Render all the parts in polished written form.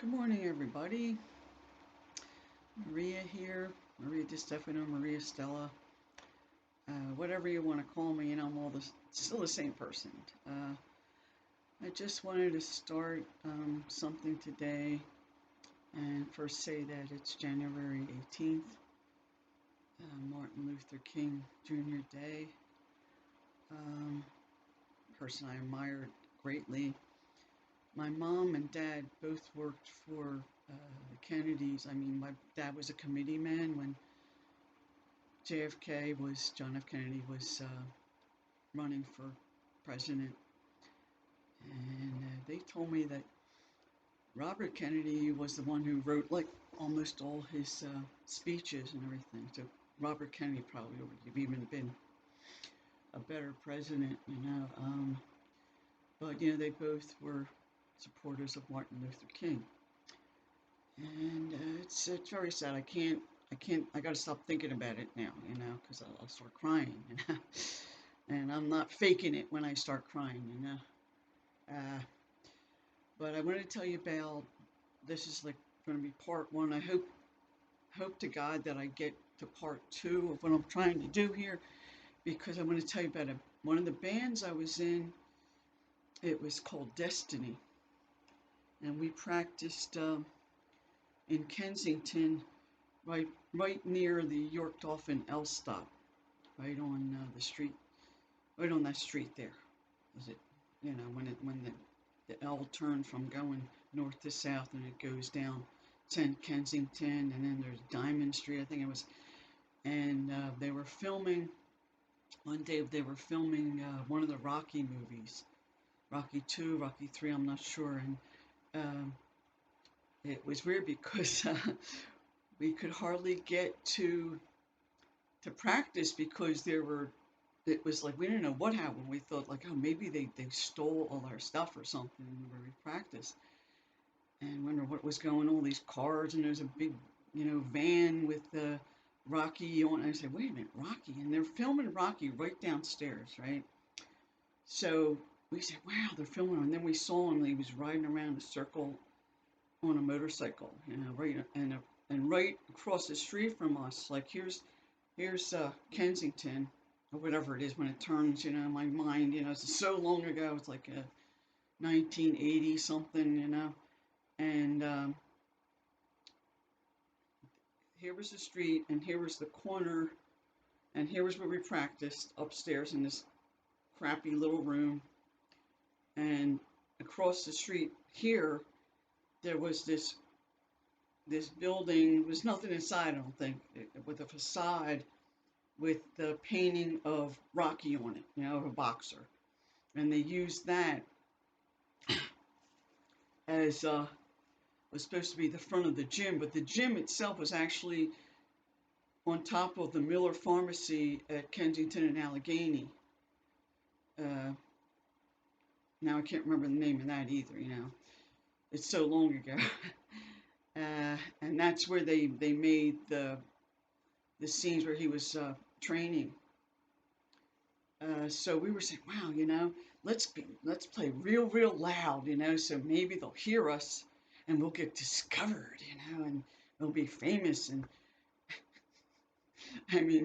Good morning, everybody. Maria here. Maria DiStefano, Maria Stella. Whatever you want to call me, I'm still the same person. I just wanted to start something today and first say that it's January 18th, Martin Luther King Jr. Day. Person I admired greatly. My mom and dad both worked for the Kennedys. My dad was a committeeman when John F. Kennedy was running for president. And they told me that Robert Kennedy was the one who wrote like almost all his speeches and everything. So Robert Kennedy probably would have even been a better president. But they both were supporters of Martin Luther King. And it's very sad. I got to stop thinking about it now, because I'll start crying. And I'm not faking it when I start crying. But I want to tell you about, this is like going to be part one. I hope to God that I get to part two of what I'm trying to do here, because I want to tell you about one of the bands I was in. It was called Destiny. And we practiced in Kensington, right near the York Dolphin L stop, right on the street, right on that street there. Is it? When the L turned from going north to south and it goes down to Kensington, and then there's Diamond Street, I think it was. And they were filming one day. They were filming one of the Rocky movies, Rocky 2, Rocky 3, I'm not sure. And it was weird because we could hardly get to practice because it was like we didn't know what happened. We thought like, oh, maybe they stole all our stuff or something where we practiced. And wonder what was going on, these cars, and there's a big, van with Rocky on. And I said, wait a minute, Rocky. And they're filming Rocky right downstairs, right? So we said, wow, they're filming him. And then we saw him, he was riding around a circle on a motorcycle, right, and right across the street from us, like here's Kensington, or whatever it is when it turns, my mind, it's so long ago, it's like 1980 something, and here was the street, and here was the corner, and here was where we practiced upstairs in this crappy little room, and across the street here, there was this building. There was nothing inside, I don't think, with a facade with the painting of Rocky on it, of a boxer. And they used that as was supposed to be the front of the gym, but the gym itself was actually on top of the Miller Pharmacy at Kensington and Allegheny. Now I can't remember the name of that either, It's so long ago. And that's where they made the scenes where he was training. So we were saying, wow, let's play real loud, so maybe they'll hear us and we'll get discovered, and we'll be famous. And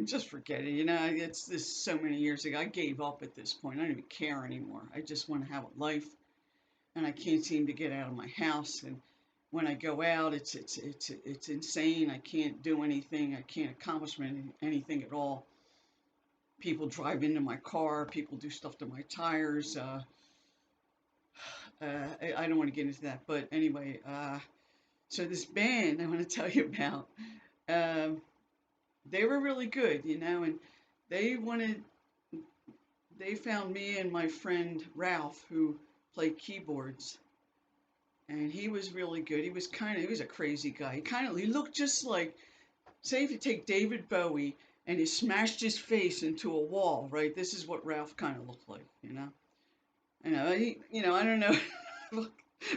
just forget it, it's this so many years ago. I gave up at this point. I don't even care anymore. I just want to have a life, and I can't seem to get out of my house. And when I go out, it's insane. I can't do anything. I can't accomplish anything at all. People drive into my car. People do stuff to my tires. I don't want to get into that, but anyway. So this band I want to tell you about, they were really good, and they found me and my friend Ralph, who played keyboards. And he was really good. He was a crazy guy. He looked just like, say if you take David Bowie and you smashed his face into a wall, right? This is what Ralph kind of looked like, I don't know. We're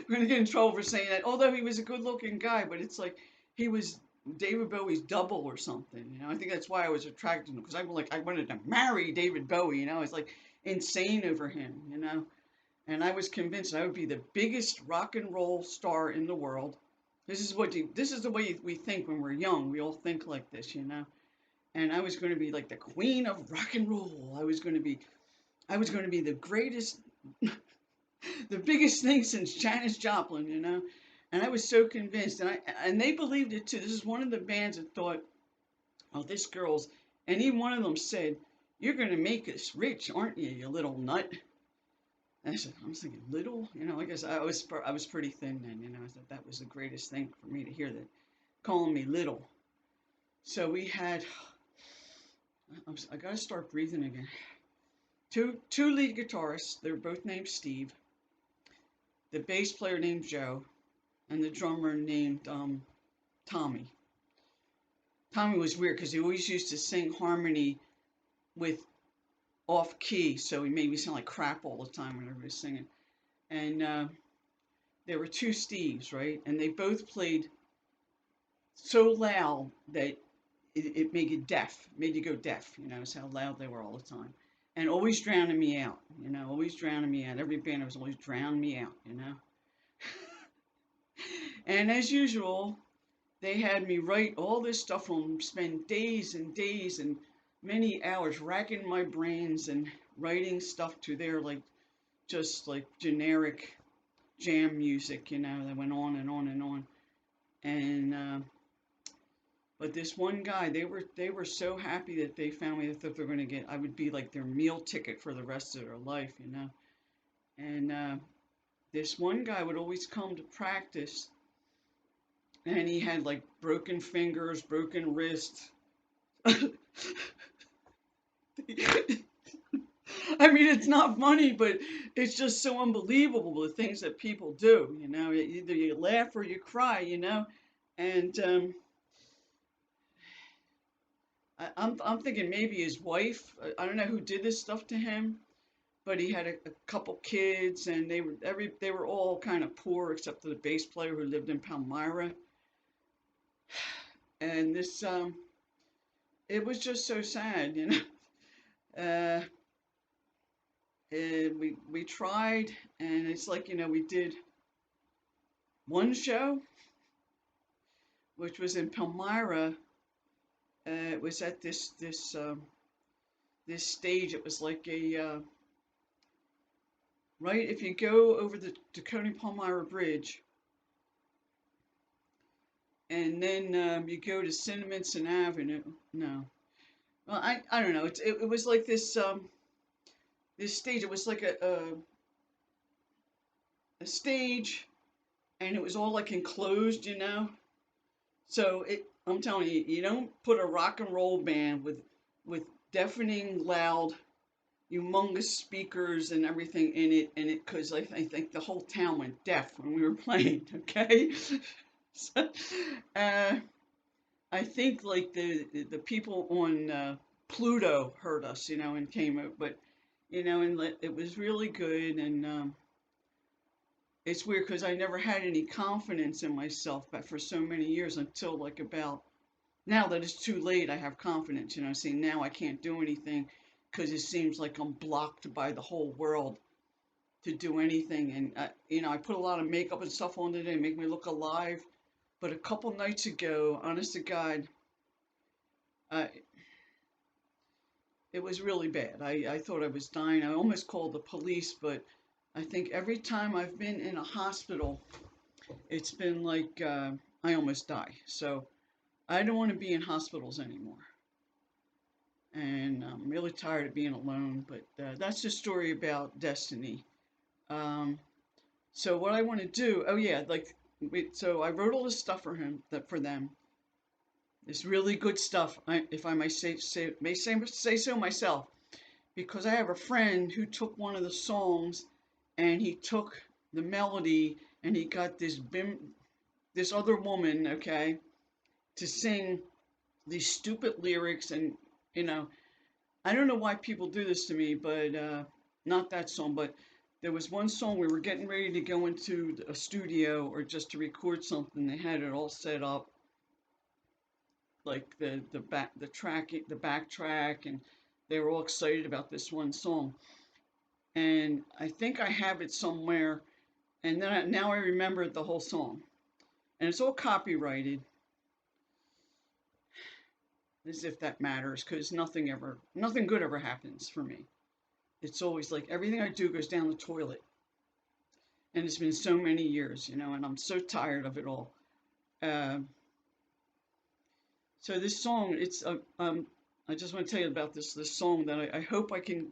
gonna get in trouble for saying that. Although he was a good-looking guy, but it's like he was David Bowie's double or something. I think that's why I was attracted to him, because I wanted to marry David Bowie. I was like insane over him. And I was convinced I would be the biggest rock and roll star in the world, This is the way we think when we're young. We all think like this, you know. And I was going to be like the queen of rock and roll. I was going to be the greatest, the biggest thing since Janis Joplin, you know. And I was so convinced, and they believed it too. This is one of the bands that thought, oh, this girl's, and even one of them said, "You're going to make us rich, aren't you, you little nut?" And I was thinking, little, you know. I guess I was pretty thin then, you know. I thought that was the greatest thing for me to hear, that calling me little. So we had, I got to start breathing again. Two lead guitarists. They were both named Steve. The bass player named Joe, and the drummer named Tommy. Tommy was weird because he always used to sing harmony with off key, so he made me sound like crap all the time whenever he was singing. And there were two Steves, right? And they both played so loud that it made you deaf, made you go deaf, you know, it's how loud they were all the time. And always drowning me out, you know, always drowning me out. Every band was always drowning me out, you know. And as usual, they had me write all this stuff on, spend days and days and many hours racking my brains and writing stuff to their, like, just like generic jam music, you know, that went on and on and on. And but this one guy, they were so happy that they found me, that they were going to get, I would be like their meal ticket for the rest of their life, you know. And this one guy would always come to practice, and he had like broken fingers, broken wrists. I mean, it's not funny, but it's just so unbelievable, the things that people do, you know. Either you laugh or you cry, you know. And I'm thinking maybe his wife. I don't know who did this stuff to him, but he had a couple kids, and they were all kind of poor except for the bass player who lived in Palmyra. And this it was just so sad, you know. Uh, and we tried, and it's like, you know, we did one show, which was in Palmyra. It was at this stage. It was like a right, if you go over the Dakota Palmyra Bridge, and then you go to Cinnaminson Avenue. No, well, I don't know. It was like this stage. It was like a stage, and it was all like enclosed, you know. So I'm telling you, you don't put a rock and roll band with deafening loud, humongous speakers and everything in it, because I think the whole town went deaf when we were playing. Okay, so, uh, I think like the people on Pluto heard us, you know, and came out, but you know, and it was really good. And it's weird because I never had any confidence in myself, but for so many years, until like about now that it's too late, I have confidence, you know. See, now I can't do anything because it seems like I'm blocked by the whole world to do anything. And you know, I put a lot of makeup and stuff on today to make me look alive. But a couple nights ago, honest to God, uh, it was really bad. I thought I was dying. I almost called the police, but I think every time I've been in a hospital, it's been like I almost die. So I don't want to be in hospitals anymore. And I'm really tired of being alone, but that's the story about Destiny. Um, so what I want to do, oh yeah, like, so I wrote all this stuff for him, for them. It's really good stuff, if I may say so myself, because I have a friend who took one of the songs, and he took the melody, and he got this other woman, okay, to sing these stupid lyrics. And you know, I don't know why people do this to me, but not that song. But there was one song we were getting ready to go into a studio or just to record something. They had it all set up, like the backtrack, and they were all excited about this one song. And I think I have it somewhere. And then now I remembered the whole song. and it's all copyrighted, as if that matters, because nothing good ever happens for me. It's always like everything I do goes down the toilet. And it's been so many years, and I'm so tired of it all. Uh, so this song, I just want to tell you about this song that I hope I can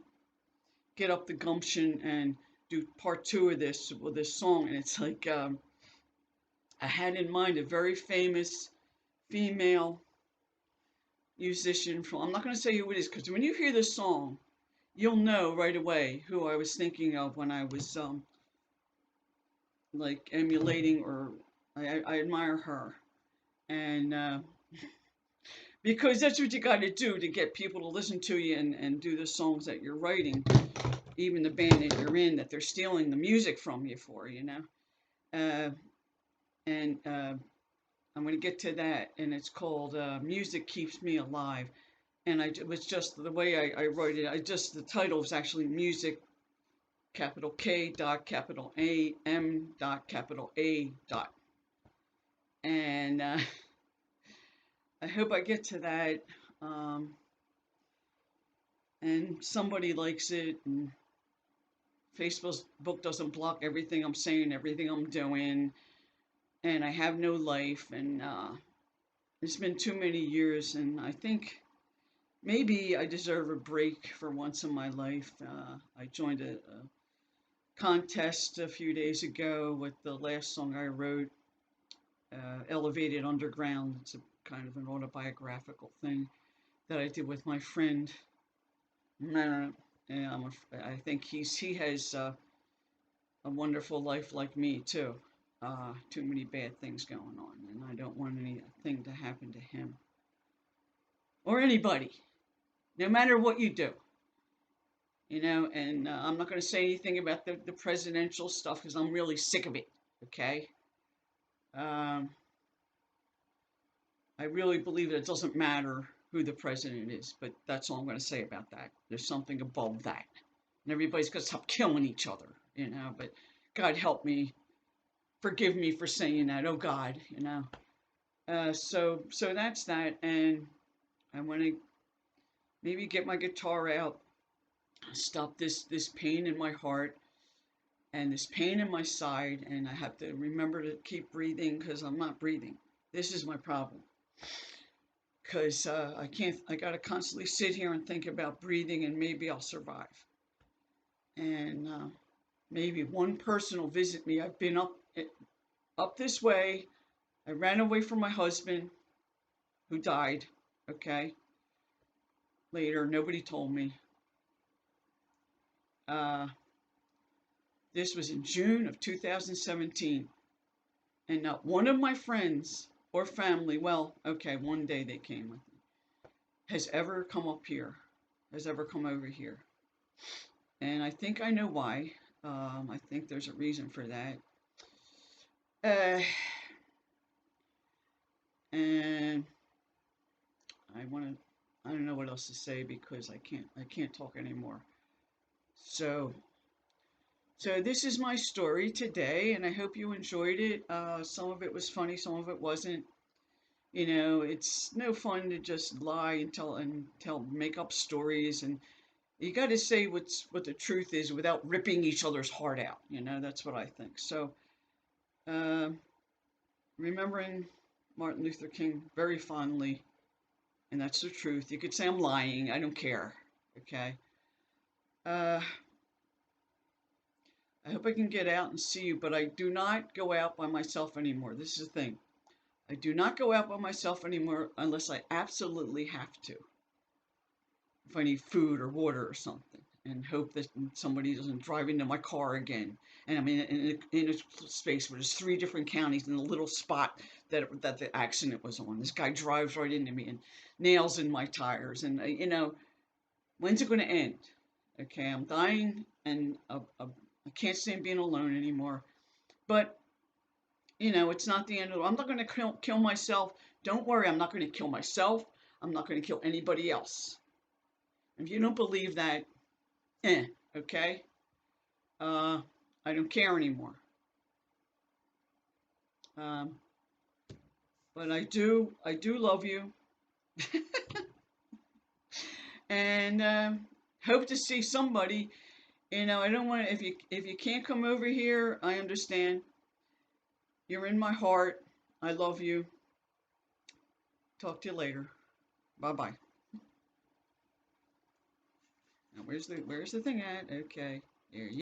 get up the gumption and do part two of this with this song. And it's like I had in mind a very famous female musician from. I'm not going to say who it is, because when you hear this song, you'll know right away who I was thinking of when I was like emulating, or I admire her. And because that's what you got to do to get people to listen to you and do the songs that you're writing, even the band that you're in, that they're stealing the music from you for, and I'm going to get to that, and it's called Music Keeps Me Alive. And it was just the way I wrote it. The title was actually Music, capital K dot capital A M dot capital A dot. And I hope I get to that. And somebody likes it, and Facebook doesn't block everything I'm saying, everything I'm doing, and I have no life, and it's been too many years, and I think maybe I deserve a break for once in my life. I joined a contest a few days ago with the last song I wrote, Elevated Underground. It's a kind of an autobiographical thing that I did with my friend. I think he has a wonderful life like me too. Too many bad things going on, and I don't want anything to happen to him or anybody, no matter what you do. And I'm not going to say anything about the presidential stuff, because I'm really sick of it. Okay. I really believe that it doesn't matter who the president is, but that's all I'm going to say about that. There's something above that, and everybody's got to stop killing each other, But God help me, forgive me for saying that. Oh God, So that's that, and I want to maybe get my guitar out, stop this pain in my heart and this pain in my side, and I have to remember to keep breathing, because I'm not breathing. This is my problem. Because I got to constantly sit here and think about breathing, and maybe I'll survive. And maybe one person will visit me. I've been up this way. I ran away from my husband, who died, okay? Later, nobody told me. This was in June of 2017. And not one of my friends or family, well, okay, one day they came with me, has ever come up here, has ever come over here. And I think I know why. I think there's a reason for that. And I don't know what else to say, because I can't talk anymore. So this is my story today, and I hope you enjoyed it. Some of it was funny, some of it wasn't. It's no fun to just lie and make up stories, and you got to say what the truth is without ripping each other's heart out. That's what I think. So, remembering Martin Luther King very fondly, and that's the truth. You could say I'm lying. I don't care. Okay. I hope I can get out and see you, but I do not go out by myself anymore. This is the thing. I do not go out by myself anymore unless I absolutely have to. If I need food or water or something, and hope that somebody doesn't drive into my car again. And I'm in a space where there's 3 different counties in the little spot that the accident was on. This guy drives right into me and nails in my tires. And, when's it going to end? Okay, I'm dying, and I can't stand being alone anymore. But, it's not the end of the world. I'm not going to kill myself. Don't worry, I'm not going to kill myself. I'm not going to kill anybody else. If you don't believe that, okay? I don't care anymore. but I do love you, and hope to see somebody. You know, I don't want to, if you can't come over here, I understand. You're in my heart. I love you. Talk to you later. Bye bye. Now where's the thing at? Okay. Here you